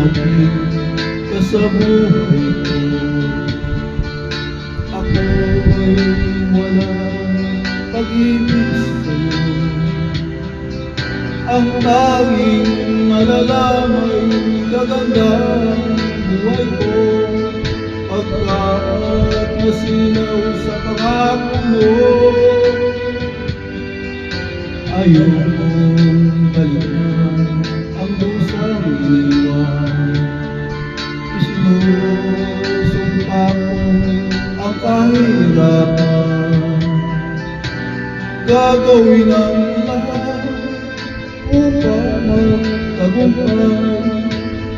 dumating ka sa buhay ko. Ako ay walang pag-ibig sa'yo. Ang tanging malalamay kaganda ng buhay ko, pagkat nasinaw sa pangako mo. Ayokong balikan ang dusang iniwan. Isinusumpa ko ang kahirapan. Gagawin ang lahat upang magtagumpay,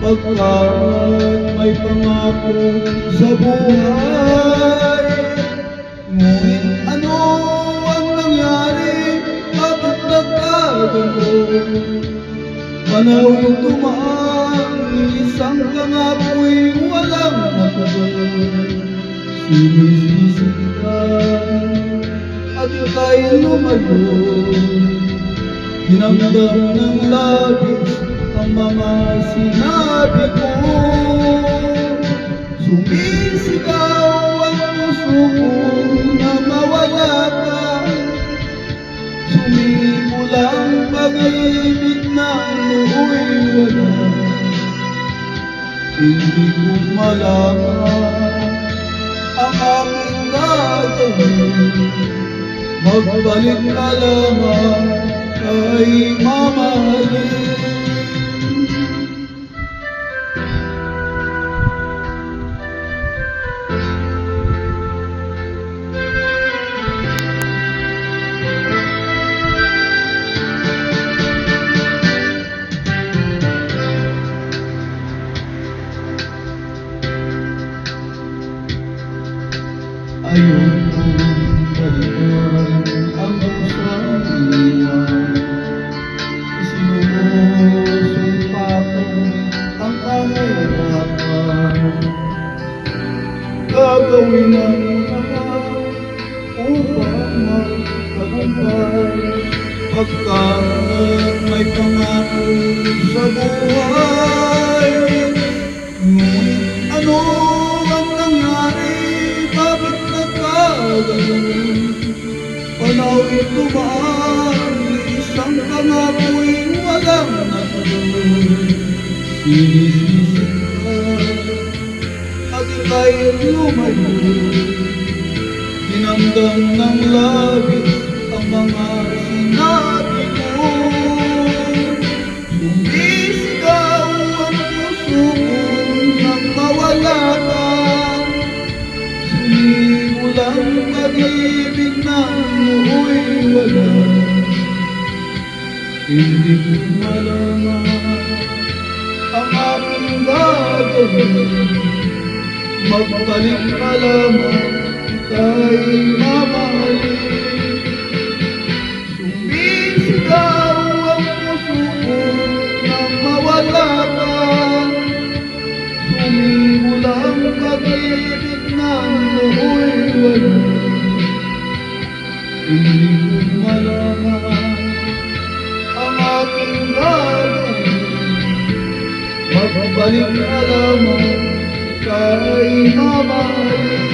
pagkat may pangako sa buhay. Ngunit ano ang nangyari? Bakit nagkaganon? Panahon dumaan, isang kangapoy walang natuloy. Sinisisi ka at ika'y lumayo. Dinamdam ng labis ang mga sinabi ko. Sumisigaw ang puso ko na mawala ka. Sumimulang pag-ibig na nooy wala. Hindi ko malaman ang aking gagawin. Magbalik ka lamang kay mamahalin. Ayokong balikan ang dusang iniwan. Isinusumpa ko ang kahirapan. Gagawin ang lahat upang magtagumpay, pagkat may pangako sa buhay. Ngunit ano ang nangyari? Bakit nagkaganon? Panahon dumaan, isang pangapoy walang natuloy. Sinisisi ka at ika'y lumayo. Dinamdam ng labis ang mga sinabi ko. Sumisigaw ang puso ko nang mawala ka. Sumimulang pag-ibig na nooy wala. Hindi ko malaman ang aking gagawin. Magbalik ka lamang kay mamahalin. Sumisigaw ang puso ko nang mawala ka. Sumimulang pag-ibig na nooy wala. Hindi ko malaman ang aking gagawin. Magbalik ka lamang kay mamahalin.